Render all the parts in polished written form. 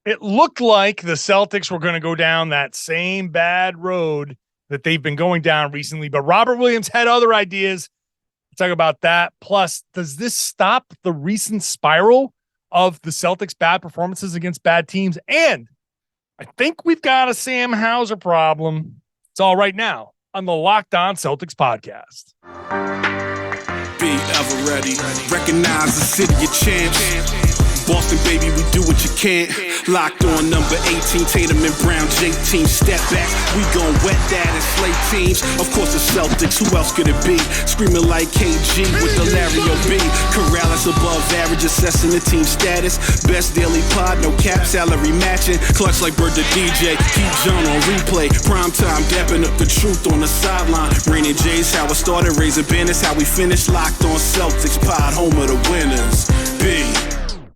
it looked like the Celtics were going to go down that same bad road that they've been going down recently, but Robert Williams had other ideas. We'll talk about that. Plus, does this stop the recent spiral of the Celtics' bad performances against bad teams? And I think we've got a Sam Hauser problem. It's all right now on the Locked On Celtics podcast. Be ever ready. Recognize the city of champs. Boston, baby, we do what you can't. Locked on number 18, Tatum and Brown, J-team, step back. We gon' wet that and slay teams. Of course, the Celtics, who else could it be? Screaming like KG with the Larry O.B. Karalis above average, assessing the team status. Best daily pod, no cap, salary matching. Clutch like Bird the DJ, keep John on replay. Prime time, dapping up the truth on the sideline. Raining J's, how it started, raising banners, how we finished. Locked on Celtics pod, home of the winners. B.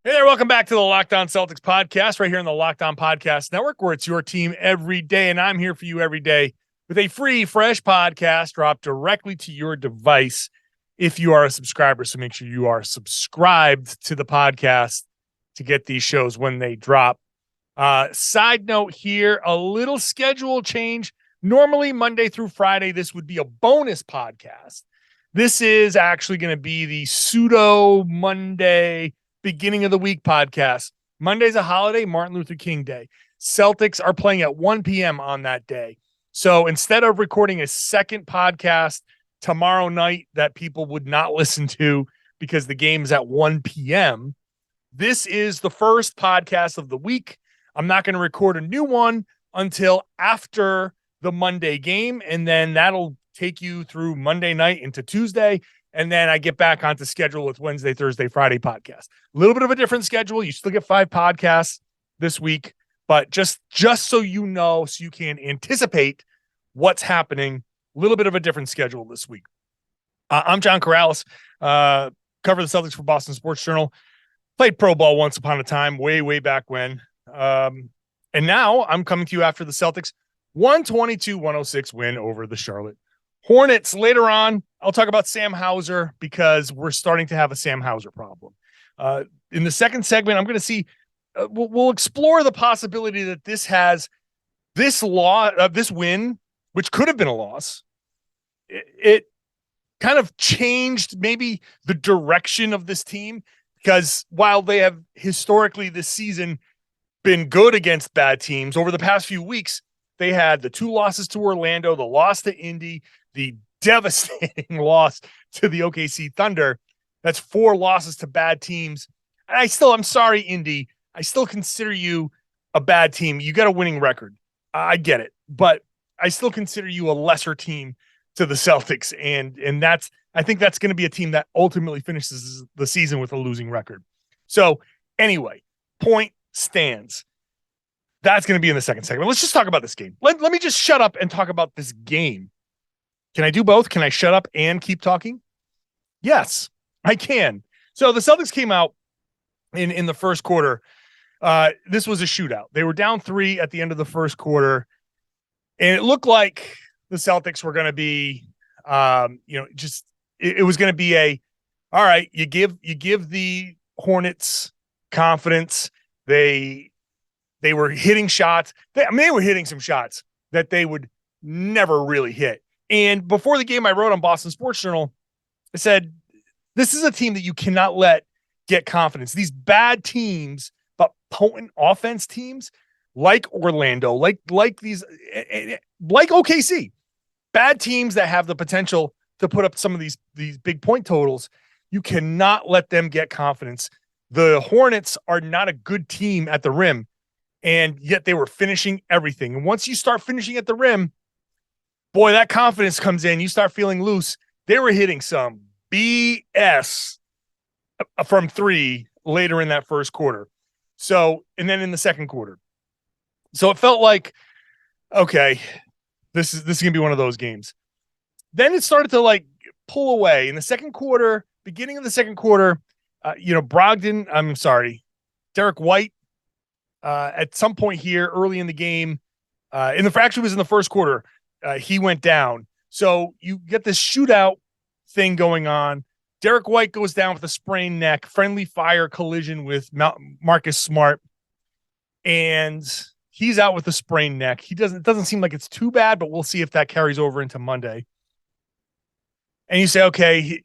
Hey there, welcome back to the Locked On Celtics podcast right here on the Locked On Podcast Network, where it's your team every day, and I'm here for you every day with a free, fresh podcast dropped directly to your device if you are a subscriber. So make sure you are subscribed to the podcast to get these shows when they drop. Side note here, a little schedule change. Normally Monday through Friday, this would be a bonus podcast. This is actually going to be the pseudo Monday beginning of the week podcast. Monday's a holiday, Martin Luther King Day. Celtics are playing at 1 p.m. on that day. So instead of recording a second podcast tomorrow night that people would not listen to because the game is at 1 p.m., this is the first podcast of the week. I'm not going to record a new one until after the Monday game, and then that'll take you through Monday night into Tuesday. And then I get back onto schedule with Wednesday, Thursday, Friday podcast. A little bit of a different schedule. You still get 5 podcasts this week, but just so you know, so you can anticipate what's happening, a little bit of a different schedule this week. I'm John Karalis, cover the Celtics for Boston Sports Journal. Played pro ball once upon a time, way back when. And now I'm coming to you after the Celtics 122-106 win over the Charlotte Hornets. Later on, I'll talk about Sam Hauser because we're starting to have a Sam Hauser problem. In the second segment, I'm going to see, we'll explore the possibility that this win, which could have been a loss, it kind of changed maybe the direction of this team, because while they have historically this season been good against bad teams, over the past few weeks, they had the 2 losses to Orlando, the loss to Indy, the devastating loss to the OKC Thunder. That's 4 losses to bad teams. And I'm sorry, Indy. I still consider you a bad team. You got a winning record. I get it. But I still consider you a lesser team to the Celtics. And I think that's going to be a team that ultimately finishes the season with a losing record. So anyway, point stands. That's going to be in the second segment. Let's just talk about this game. Let me just shut up and talk about this game. Can I do both? Can I shut up and keep talking? Yes, I can. So the Celtics came out in the first quarter. This was a shootout. They were down 3 at the end of the first quarter, and it looked like the Celtics were going to be, it was going to be all right, you give the Hornets confidence. They were hitting shots. They were hitting some shots that they would never really hit. And before the game, I wrote on Boston Sports Journal, I said, this is a team that you cannot let get confidence. These bad teams, but potent offense teams like Orlando, like OKC, bad teams that have the potential to put up some of these big point totals, you cannot let them get confidence. The Hornets are not a good team at the rim, and yet they were finishing everything. And once you start finishing at the rim, boy, that confidence comes in. You start feeling loose. They were hitting some BS from 3 later in that first quarter. So, and then in the second quarter. So it felt like, okay, this is going to be one of those games. Then it started to pull away in the second quarter, beginning of the second quarter. Derek White, at some point here early in the game, actually was in the first quarter, he went down. So you get this shootout thing going on. Derek White goes down with a sprained neck, friendly fire collision with Marcus Smart. and he's out with a sprained neck. It doesn't seem like it's too bad, but we'll see if that carries over into Monday. And you say, okay,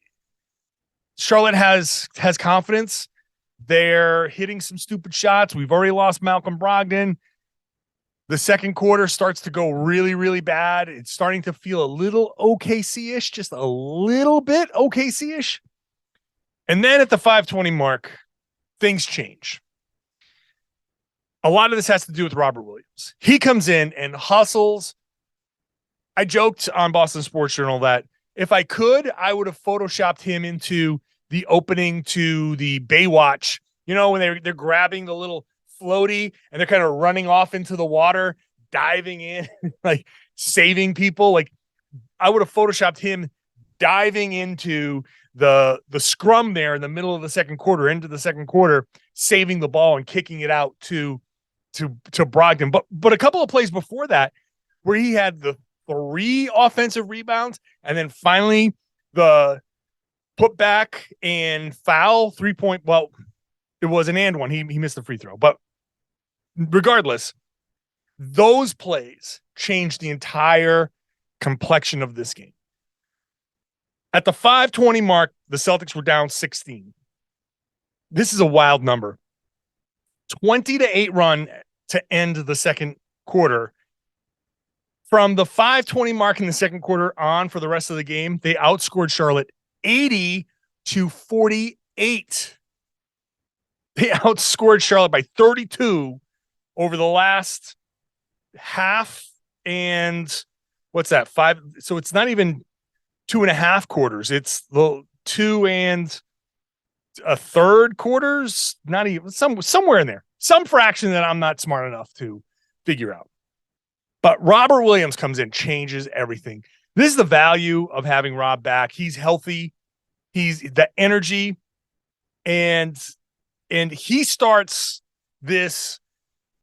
Charlotte has confidence. They're hitting some stupid shots. We've already lost Malcolm Brogdon. The second quarter starts to go really, really bad. It's starting to feel a little OKC-ish, just a little bit OKC-ish. And then at the 5:20 mark, things change. A lot of this has to do with Robert Williams. He comes in and hustles. I joked on Boston Sports Journal that if I could, I would have photoshopped him into the opening to the Baywatch. You know, when they're grabbing the little floaty and they're kind of running off into the water, diving in, like saving people. Like I would have photoshopped him diving into the scrum there in the middle of the second quarter, into the second quarter, saving the ball and kicking it out to Brogdon. But a couple of plays before that where he had the 3 offensive rebounds and then finally the put back and foul 3-point. Well, it was an and one. He missed the free throw, but regardless, those plays changed the entire complexion of this game. At the 5:20 mark, the Celtics were down 16. This is a wild number. 20-8 run to end the second quarter. From the 5:20 mark in the second quarter on for the rest of the game, they outscored Charlotte 80-48. They outscored Charlotte by 32 over the last half. And what's that? 5. So it's not even 2.5 quarters. It's the 2 1/3 quarters. Not even somewhere in there, some fraction that I'm not smart enough to figure out. But Robert Williams comes in, changes everything. This is the value of having Rob back. He's healthy. He's the energy, and he starts this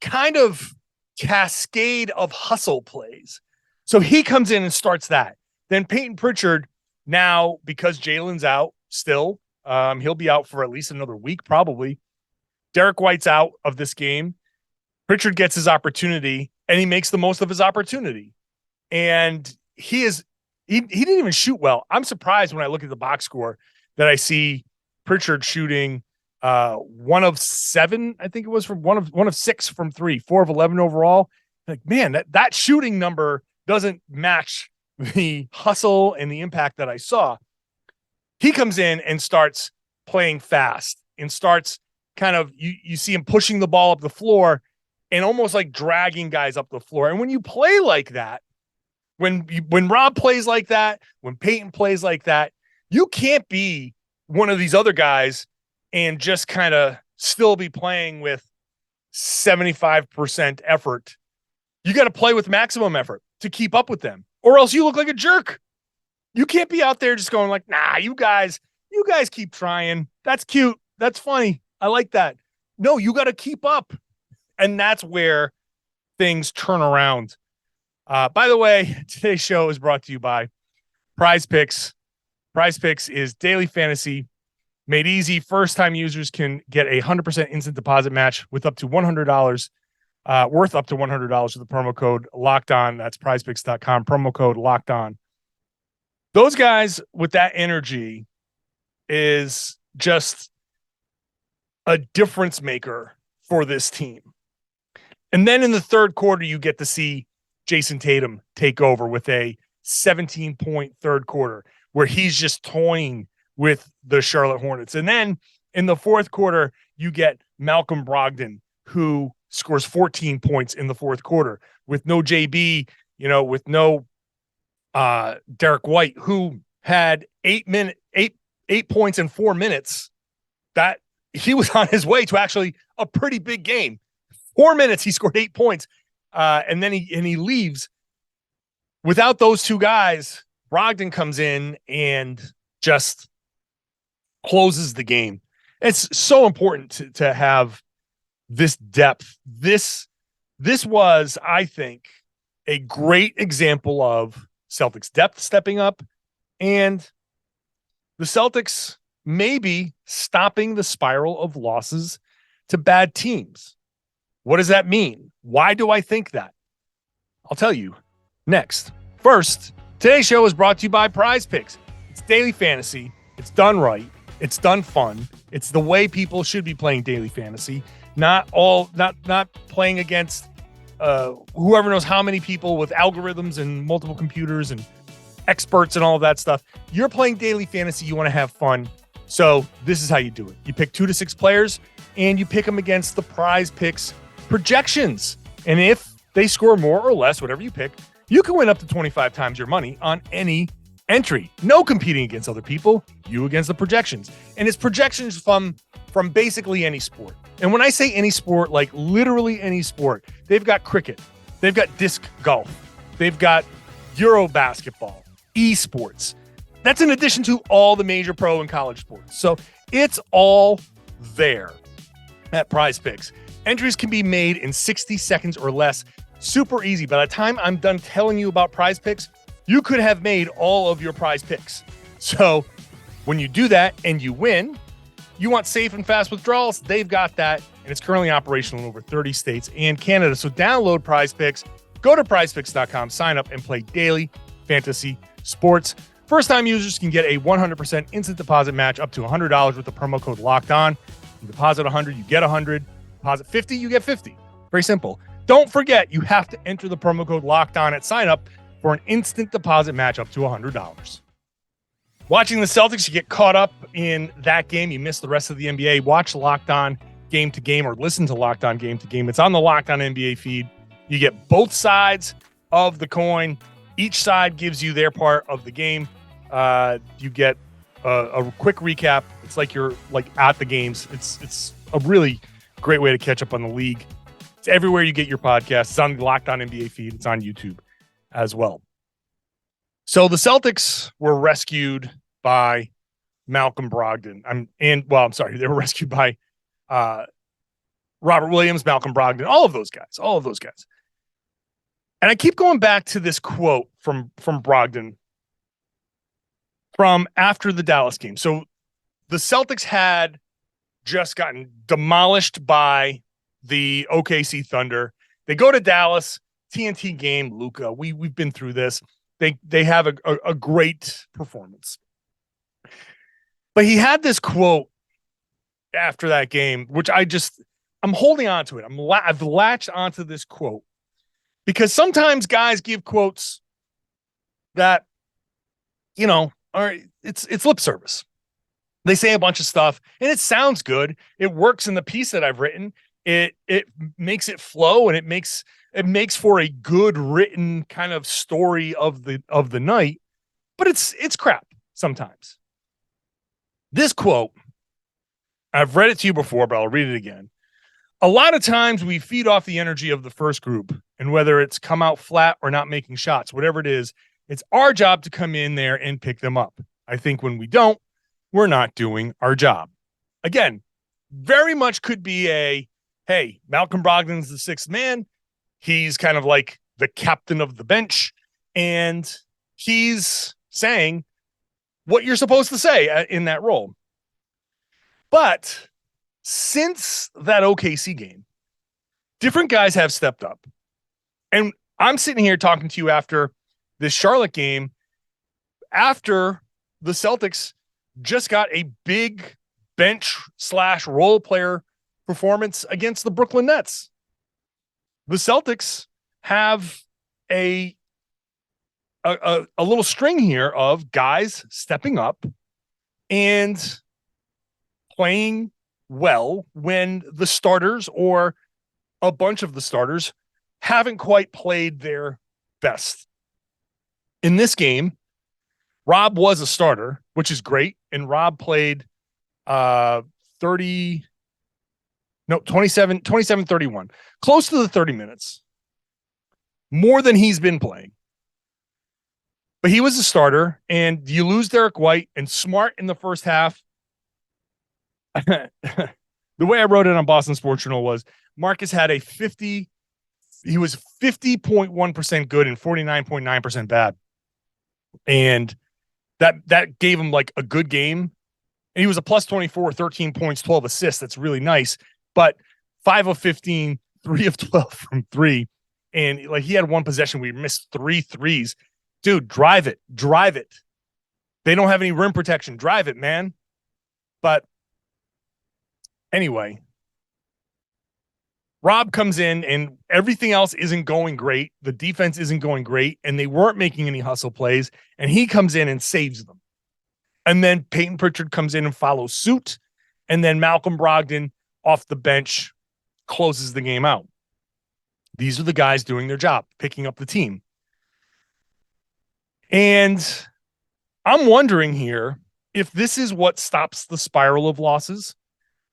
kind of cascade of hustle plays. So he comes in and starts that. Then Peyton Pritchard, now because Jaylen's out still, he'll be out for at least another week probably. Derek White's out of this game. Pritchard gets his opportunity, and he makes the most of his opportunity. And he didn't even shoot well. I'm surprised when I look at the box score that I see Pritchard shooting 1 of 7, I think it was, from 1 of 6 from 3, 4 of 11 overall. Like, man, that shooting number doesn't match the hustle and the impact that I saw. He comes in and starts playing fast and starts kind of, you see him pushing the ball up the floor and almost like dragging guys up the floor. And when you play like that, when Rob plays like that, when Peyton plays like that, you can't be one of these other guys and just kind of still be playing with 75% effort. You got to play with maximum effort to keep up with them, or else you look like a jerk. You can't be out there just going like, nah, you guys keep trying. That's cute. That's funny. I like that. No, you got to keep up. And that's where things turn around. By the way, today's show is brought to you by PrizePicks. PrizePicks is daily fantasy made easy. First-time users can get a 100% instant deposit match with up to $100, worth up to $100 with the promo code Locked On. That's PrizePicks.com, promo code Locked On. Those guys with that energy is just a difference maker for this team. And then in the third quarter, you get to see Jayson Tatum take over with a 17-point third quarter where he's just toying with the Charlotte Hornets. And then in the fourth quarter, you get Malcolm Brogdon, who scores 14 points in the fourth quarter with no JB, with no Derek White, who had 8 points in 4 minutes. That he was on his way to actually a pretty big game. 4 minutes, he scored 8 points. And then he leaves. Without those two guys, Brogdon comes in and just closes the game. It's so important to have this depth. This was, I think, a great example of Celtics depth stepping up and the Celtics maybe stopping the spiral of losses to bad teams. What does that mean? Why do I think that? I'll tell you next. First, today's show is brought to you by PrizePicks. It's daily fantasy. It's done right. It's done fun. It's the way people should be playing daily fantasy. Not playing against whoever knows how many people with algorithms and multiple computers and experts and all of that stuff. You're playing daily fantasy. You want to have fun. So this is how you do it. You pick 2 to 6 players and you pick them against the PrizePicks projections. And if they score more or less, whatever you pick, you can win up to 25 times your money on any entry. No competing against other people, you against the projections. And it's projections from basically any sport. And when I say any sport, like literally any sport, they've got cricket, they've got disc golf, they've got Euro basketball, esports. That's in addition to all the major pro and college sports. So it's all there at PrizePicks. Entries can be made in 60 seconds or less. Super easy. By the time I'm done telling you about PrizePicks, you could have made all of your prize picks. So when you do that and you win, you want safe and fast withdrawals, they've got that. And it's currently operational in over 30 states and Canada. So download PrizePicks, go to prizepicks.com, sign up, and play daily fantasy sports. First-time users can get a 100% instant deposit match up to $100 with the promo code LOCKEDON. You deposit $100, you get $100. Deposit $50, you get $50. Very simple. Don't forget, you have to enter the promo code LOCKEDON at sign up for an instant deposit match up to $100. Watching the Celtics, you get caught up in that game. You miss the rest of the NBA. Watch Locked On Game to Game or listen to Locked On Game to Game. It's on the Locked On NBA feed. You get both sides of the coin. Each side gives you their part of the game. You get a quick recap. It's like you're like at the games. It's a really great way to catch up on the league. It's everywhere you get your podcast. It's on the Locked On NBA feed. It's on YouTube as well. So the Celtics were rescued by Malcolm Brogdon. They were rescued by Robert Williams, Malcolm Brogdon, all of those guys. And I keep going back to this quote from Brogdon from after the Dallas game. So the Celtics had just gotten demolished by the OKC Thunder. They go to Dallas, TNT game, Luka. We've been through this. They have a great performance. But he had this quote after that game, which I'm holding on to it. I've latched onto this quote because sometimes guys give quotes that, it's lip service. They say a bunch of stuff and it sounds good. It works in the piece that I've written. It makes it flow and it makes for a good written kind of story of the night, but it's crap sometimes. This quote, I've read it to you before, but I'll read it again. A lot of times we feed off the energy of the first group, and whether it's come out flat or not making shots, whatever it is, it's our job to come in there and pick them up. I think when we don't, we're not doing our job. Again, very much could be hey, Malcolm Brogdon's the sixth man. He's kind of like the captain of the bench, and he's saying what you're supposed to say in that role. But since that OKC game, different guys have stepped up. And I'm sitting here talking to you after this Charlotte game, after the Celtics just got a big bench/role player performance against the Brooklyn Nets. The Celtics have a little string here of guys stepping up and playing well when the starters or a bunch of the starters haven't quite played their best. In this game, Rob was a starter, which is great, and Rob played 27-31, close to the 30 minutes, more than he's been playing. But he was a starter, and you lose Derek White and Smart in the first half. The way I wrote it on Boston Sports Journal was Marcus had he was 50.1% good and 49.9% bad. And that gave him like a good game. And he was a plus 24, 13 points, 12 assists. That's really nice. But 5 of 15, 3 of 12 from 3. And like he had one possession where he missed 3 threes. Dude, drive it. They don't have any rim protection. Drive it, man. But anyway, Rob comes in and everything else isn't going great. The defense isn't going great, and they weren't making any hustle plays, and he comes in and saves them. And then Peyton Pritchard comes in and follows suit, and then Malcolm Brogdon off the bench closes the game out. These are the guys doing their job, picking up the team. And I'm wondering here if this is what stops the spiral of losses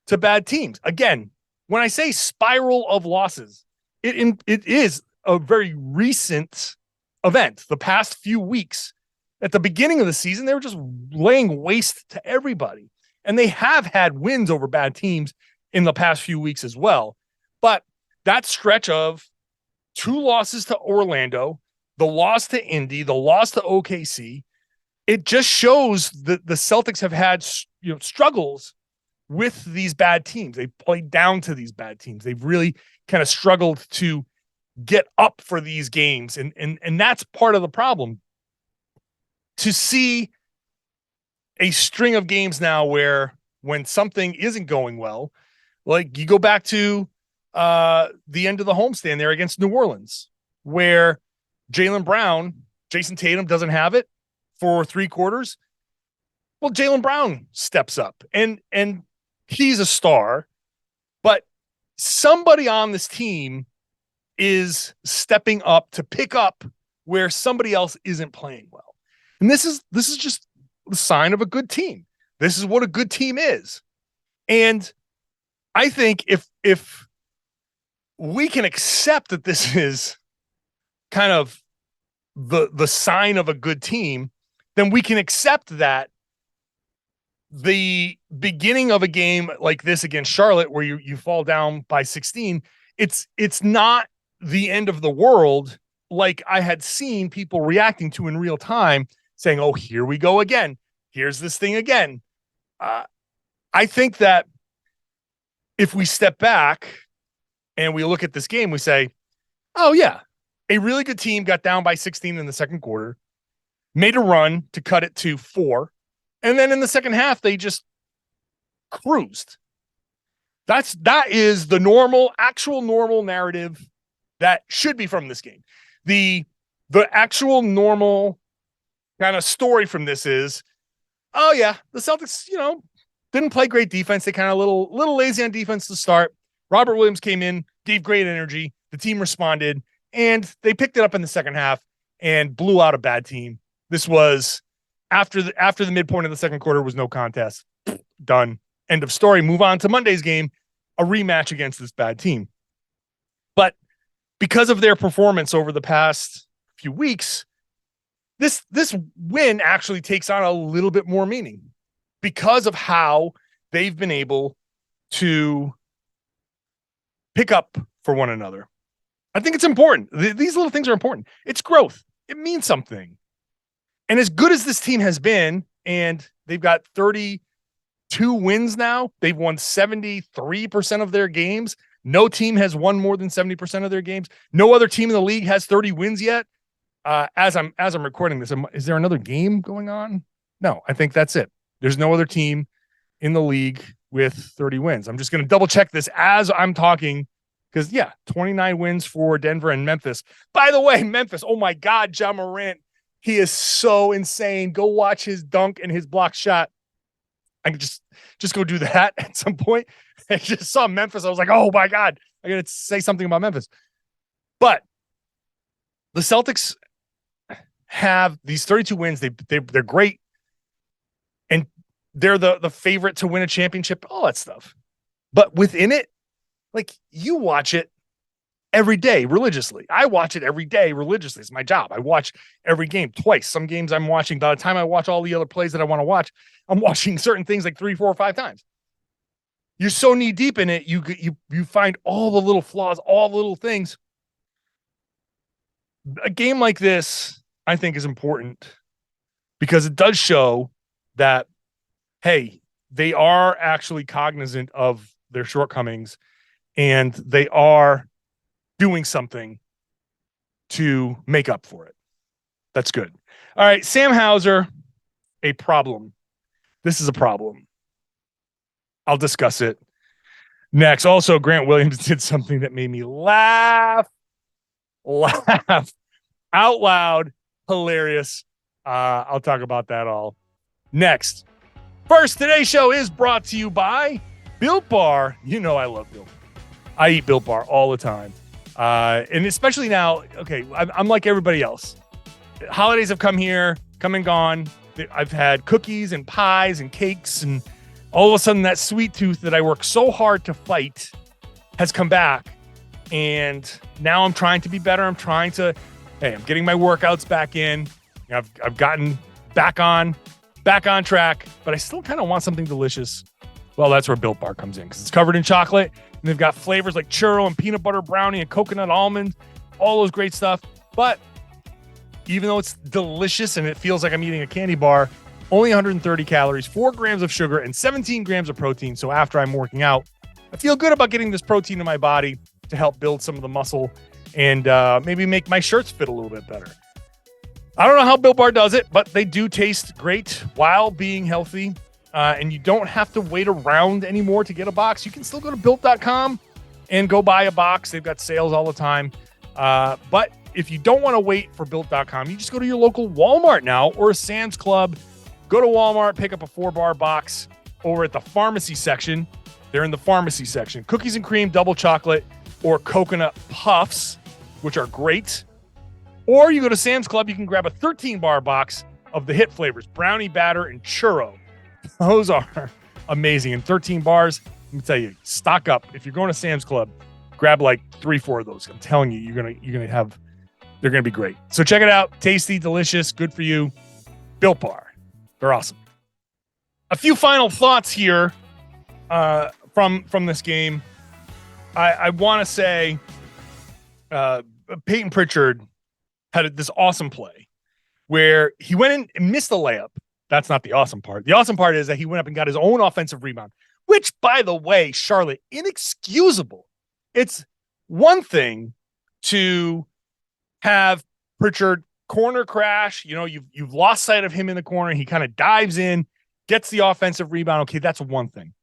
to bad teams. Again, when I say spiral of losses, it is a very recent event. The past few weeks, at the beginning of the season, they were just laying waste to everybody. And they have had wins over bad teams in the past few weeks as well. But that stretch of 2 losses to Orlando, the loss to Indy, the loss to OKC, it just shows that the Celtics have had, struggles with these bad teams. They've played down to these bad teams. They've really kind of struggled to get up for these games. And that's part of the problem. To see a string of games now where when something isn't going well, like you go back to the end of the homestand there against New Orleans, where Jayson Tatum doesn't have it for 3 quarters. Well, Jaylen Brown steps up and he's a star, but somebody on this team is stepping up to pick up where somebody else isn't playing well. And this is just the sign of a good team. This is what a good team is. And I think if we can accept that this is kind of the sign of a good team, then we can accept that the beginning of a game like this against Charlotte, where you fall down by 16, it's not the end of the world. Like I had seen people reacting to in real time saying, oh, here we go again. Here's this thing again. I think that if we step back and we look at this game, we say, oh yeah, a really good team got down by 16 in the second quarter, made a run to cut it to 4. And then in the second half, they just cruised. That is the actual normal narrative that should be from this game. The actual normal kind of story from this is, oh yeah, the Celtics, didn't play great defense. They kind of little lazy on defense to start. Robert Williams came in, gave great energy. The team responded, and they picked it up in the second half and blew out a bad team. This was after the midpoint of the second quarter was no contest. Done. End of story. Move on to Monday's game, a rematch against this bad team. But because of their performance over the past few weeks, this win actually takes on a little bit more meaning because of how they've been able to pick up for one another. I think it's important. These little things are important. It's growth. It means something. And as good as this team has been, and they've got 32 wins now, they've won 73% of their games. No team has won more than 70% of their games. No other team in the league has 30 wins yet. As I'm recording this, is there another game going on? No, I think that's it. There's no other team in the league with 30 wins. I'm just going to double check this as I'm talking because, 29 wins for Denver and Memphis. By the way, Memphis, oh my God, Ja Morant, he is so insane. Go watch his dunk and his block shot. I can just go do that at some point. I just saw Memphis. I was like, oh my God, I got to say something about Memphis. But the Celtics have these 32 wins. They're great. And they're the favorite to win a championship, all that stuff. But within it, like you watch it every day religiously. I watch it every day religiously. It's my job. I watch every game twice. Some games I'm watching, by the time I watch all the other plays that I want to watch, I'm watching certain things like 3, 4, or 5 times. You're so knee deep in it, you find all the little flaws, all the little things. A game like this, I think, is important because it does show that, hey, they are actually cognizant of their shortcomings and they are doing something to make up for it. That's good. All right, Sam Hauser, a problem. This is a problem. I'll discuss it next. Also, Grant Williams did something that made me laugh out loud. Hilarious. I'll talk about that all next. First, today's show is brought to you by Built Bar. You know I love Built Bar. I eat Built Bar all the time. And especially now, okay, I'm like everybody else. Holidays have come and gone. I've had cookies and pies and cakes, and all of a sudden that sweet tooth that I work so hard to fight has come back. And now I'm trying to be better. I'm getting my workouts back in. I've gotten back on track, but I still kind of want something delicious. Well, that's where Built Bar comes in, because it's covered in chocolate, and they've got flavors like churro and peanut butter brownie and coconut almond, all those great stuff. But even though it's delicious and it feels like I'm eating a candy bar, only 130 calories, 4 grams of sugar, and 17 grams of protein. So after I'm working out, I feel good about getting this protein in my body to help build some of the muscle and maybe make my shirts fit a little bit better. I don't know how Built Bar does it, but they do taste great while being healthy. And you don't have to wait around anymore to get a box. You can still go to built.com and go buy a box. They've got sales all the time. But if you don't want to wait for built.com, you just go to your local Walmart now or a Sam's Club. Go to Walmart, pick up a 4-bar box over at the pharmacy section. They're in the pharmacy section. Cookies and cream, double chocolate, or coconut puffs, which are great. Or you go to Sam's Club, you can grab a 13-bar box of the hit flavors, brownie batter and churro. Those are amazing. And 13 bars, let me tell you, stock up. If you're going to Sam's Club, grab like 3-4 of those. I'm telling you, they're gonna be great. So check it out. Tasty, delicious, good for you. Built Bar. They're awesome. A few final thoughts here from this game. I want to say Peyton Pritchard had this awesome play where he went in and missed the layup. That's not the awesome part. The awesome part is that he went up and got his own offensive rebound, which, by the way, Charlotte, inexcusable. It's one thing to have Pritchard corner crash. You know, you've lost sight of him in the corner. He kind of dives in, gets the offensive rebound. Okay, that's one thing.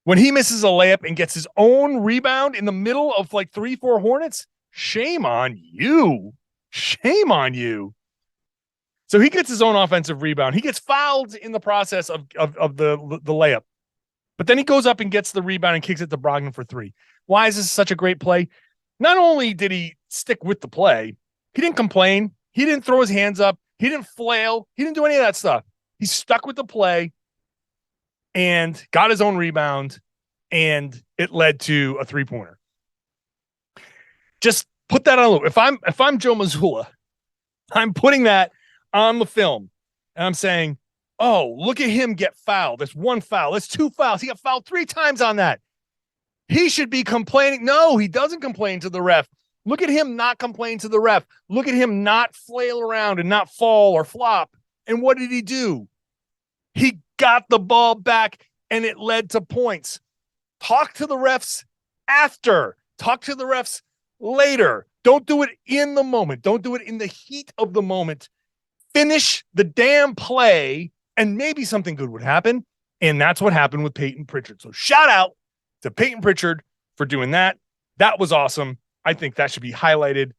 When he misses a layup and gets his own rebound in the middle of like 3-4 Hornets, shame on you. Shame on you. So he gets his own offensive rebound. He gets fouled in the process of the layup. But then he goes up and gets the rebound and kicks it to Brogdon for 3. Why is this such a great play? Not only did he stick with the play, he didn't complain. He didn't throw his hands up. He didn't flail. He didn't do any of that stuff. He stuck with the play and got his own rebound, and it led to a 3-pointer. Just put that on. If I'm Joe Mazzulla, I'm putting that on the film, and I'm saying, oh, look at him get fouled. That's 1 foul. That's 2 fouls. He got fouled 3 times on that. He should be complaining. No, he doesn't complain to the ref. Look at him not complain to the ref. Look at him not flail around and not fall or flop. And what did he do? He got the ball back, and it led to points. Talk to the refs after. Talk to the refs later. Don't do it in the moment. Don't do it in the heat of the moment. Finish the damn play, and maybe something good would happen. And that's what happened with Peyton Pritchard. So shout out to Peyton Pritchard for doing that. That was awesome. I think that should be highlighted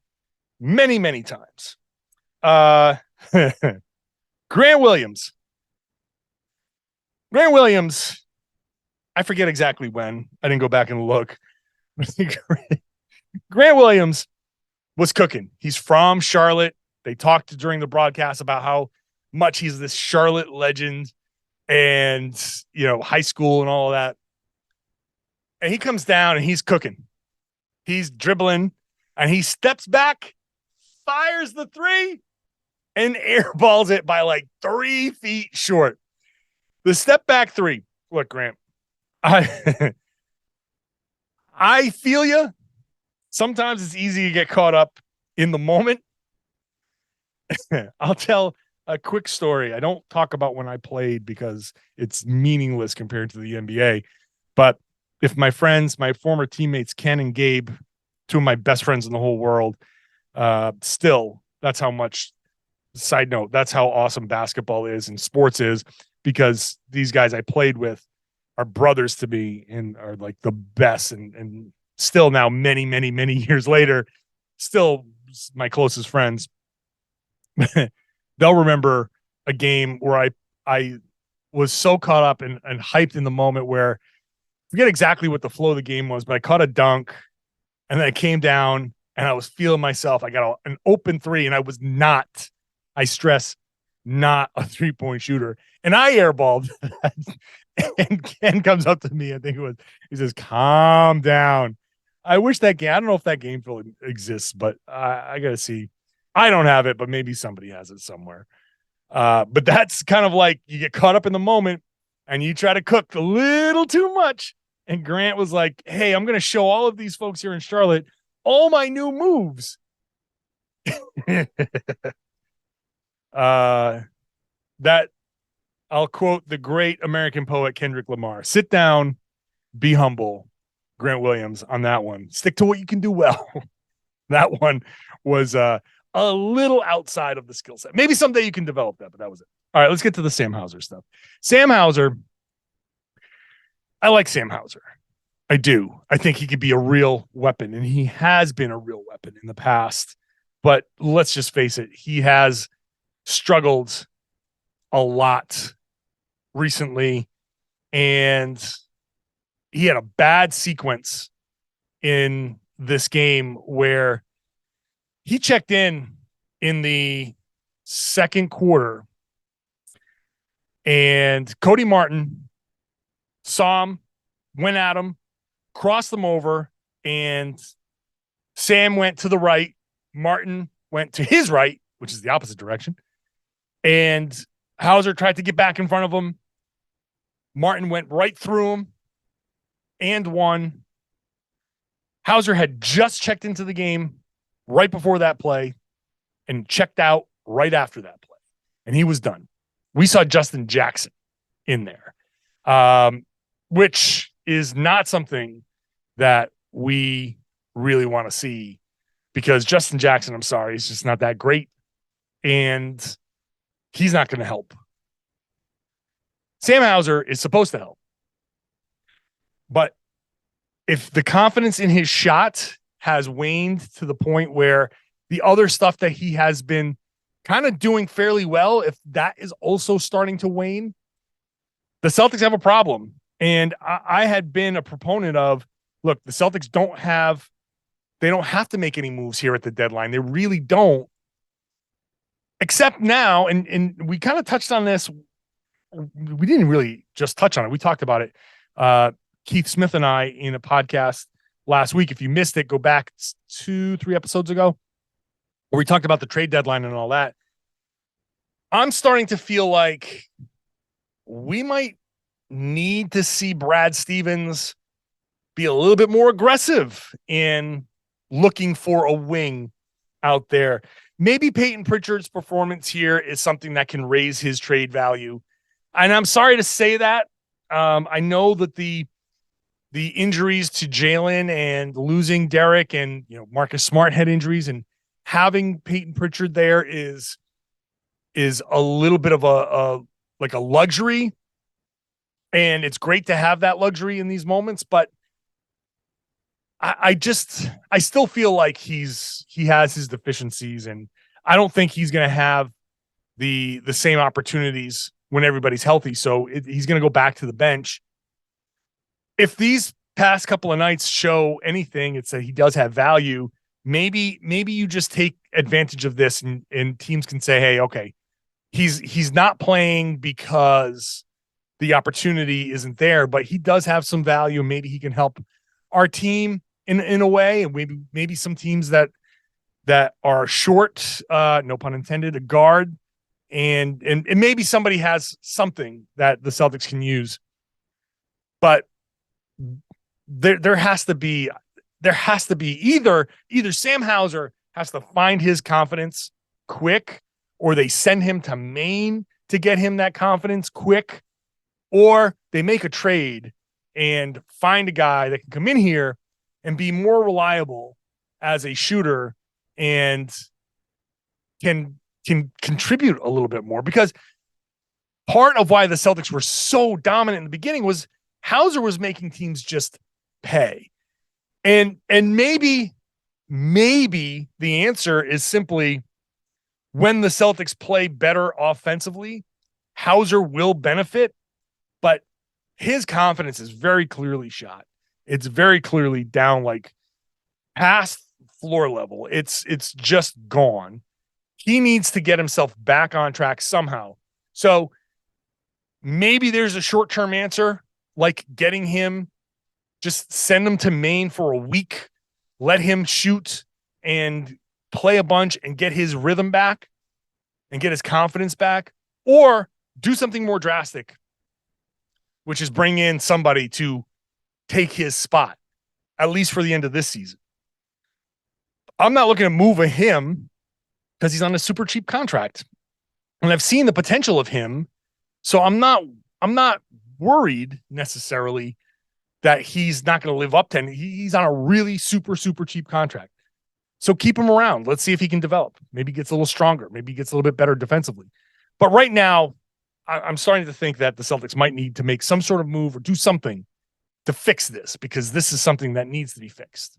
many, many times. Grant Williams. I forget exactly when. I didn't go back and look. Grant Williams was cooking. He's from Charlotte. They talked during the broadcast about how much he's this Charlotte legend and, you know, high school and all of that. And he comes down and he's cooking. He's dribbling and he steps back, fires the 3, and airballs it by like 3 feet short. The step back 3. Look, Grant, I feel you. Sometimes it's easy to get caught up in the moment. I'll tell a quick story. I don't talk about when I played because it's meaningless compared to the NBA. But if my friends, my former teammates, Ken and Gabe, two of my best friends in the whole world. Still, that's how much, side note, that's how awesome basketball is and sports is, because these guys I played with are brothers to me and are like the best. And still now, many, many, many years later, still my closest friends. They'll remember a game where I was so caught up and hyped in the moment where, I forget exactly what the flow of the game was, but I caught a dunk and then I came down and I was feeling myself. I got an open three, and I was not, I stress, not a 3-point shooter. And I airballed and Ken comes up to me. I think it was, he says, calm down. I wish that game, I don't know if that game still exists, but I got to see. I don't have it, but maybe somebody has it somewhere. But that's kind of like, you get caught up in the moment and you try to cook a little too much. And Grant was like, hey, I'm going to show all of these folks here in Charlotte all my new moves. That I'll quote the great American poet Kendrick Lamar. Sit down, be humble. Grant Williams on that one. Stick to what you can do well. That one was a little outside of the skill set. Maybe someday you can develop that, but that was it. All right, let's get to the Sam Hauser stuff. Sam Hauser, I like Sam Hauser. I do. I think he could be a real weapon, and he has been a real weapon in the past. But let's just face it, he has struggled a lot recently, and he had a bad sequence in this game where he checked in the second quarter, and Cody Martin saw him, went at him, crossed them over, and Sam went to the right. Martin went to his right, which is the opposite direction. And Hauser tried to get back in front of him. Martin went right through him and won. Hauser had just checked into the game right before that play and checked out right after that play. And he was done. We saw Justin Jackson in there, which is not something that we really want to see, because Justin Jackson, I'm sorry, he's just not that great. And he's not going to help. Sam Hauser is supposed to help. But if the confidence in his shot has waned to the point where the other stuff that he has been kind of doing fairly well, if that is also starting to wane, the Celtics have a problem. And I had been a proponent of, look, the Celtics don't have to make any moves here at the deadline. They really don't. Except now, and we kind of touched on this. We didn't really just touch on it. We talked about it. Keith Smith and I in a podcast last week. If you missed it, go back 2-3 episodes ago, where we talked about the trade deadline and all that. I'm starting to feel like we might need to see Brad Stevens be a little bit more aggressive in looking for a wing out there. Maybe Peyton Pritchard's performance here is something that can raise his trade value. And I'm sorry to say that. I know that the injuries to Jaylen and losing Derek and Marcus Smart had injuries, and having Peyton Pritchard there is a little bit of a luxury. And it's great to have that luxury in these moments, but I still feel like he has his deficiencies, and I don't think he's going to have the same opportunities when everybody's healthy. So he's going to go back to the bench. If these past couple of nights show anything, it's that he does have value. Maybe you just take advantage of this, and teams can say, hey, okay, he's not playing because the opportunity isn't there, but he does have some value. Maybe he can help our team in a way, and maybe some teams that are short, no pun intended, a guard, and maybe somebody has something that the Celtics can use. But there has to be either Sam Hauser has to find his confidence quick, or they send him to Maine to get him that confidence quick, or they make a trade and find a guy that can come in here and be more reliable as a shooter and can contribute a little bit more, because part of why the Celtics were so dominant in the beginning was Hauser was making teams just pay. And maybe the answer is simply, when the Celtics play better offensively, Hauser will benefit, but his confidence is very clearly shot. It's very clearly down, like past floor level. It's just gone. He needs to get himself back on track somehow. So maybe there's a short-term answer, like getting him, just send him to Maine for a week, let him shoot and play a bunch and get his rhythm back and get his confidence back, or do something more drastic, which is bring in somebody to take his spot, at least for the end of this season. I'm not looking to move him because he's on a super cheap contract, and I've seen the potential of him. So I'm not worried necessarily that he's not going to live up to it. He's on a really super cheap contract. So keep him around. Let's see if he can develop. Maybe he gets a little stronger. Maybe he gets a little bit better defensively. But right now, I'm starting to think that the Celtics might need to make some sort of move or do something to fix this, because this is something that needs to be fixed.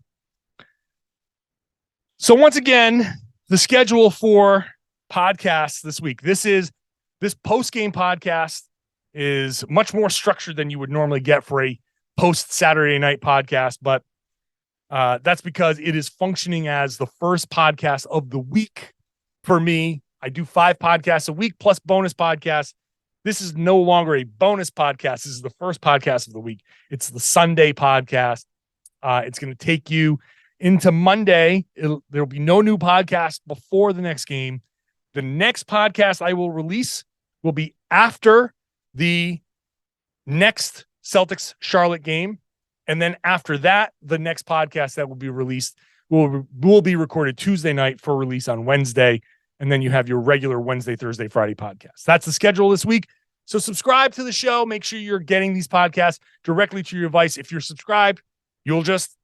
So once again, the schedule for podcasts this week. This post-game podcast is much more structured than you would normally get for a post-Saturday night podcast, but that's because it is functioning as the first podcast of the week for me. I do 5 podcasts a week plus bonus podcasts. This is no longer a bonus podcast. This is the first podcast of the week. It's the Sunday podcast. It's going to take you into Monday. There'll be no new podcast before the next game. The next podcast I will release will be after the next Celtics-Charlotte game. And then after that, the next podcast that will be released will be recorded Tuesday night for release on Wednesday. And then you have your regular Wednesday, Thursday, Friday podcast. That's the schedule this week. So subscribe to the show. Make sure you're getting these podcasts directly to your device. If you're subscribed, you'll just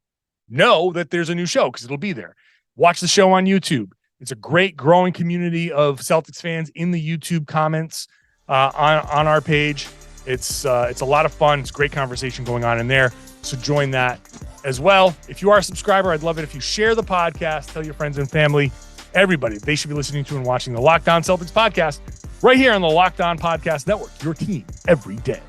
know that there's a new show because it'll be there. Watch the show on YouTube. It's a great growing community of Celtics fans in the YouTube comments on our page. It's a lot of fun. It's a great conversation going on in there. So join that as well. If you are a subscriber, I'd love it if you share the podcast, tell your friends and family, everybody, they should be listening to and watching the Locked On Celtics podcast right here on the Locked On Podcast Network, your team every day.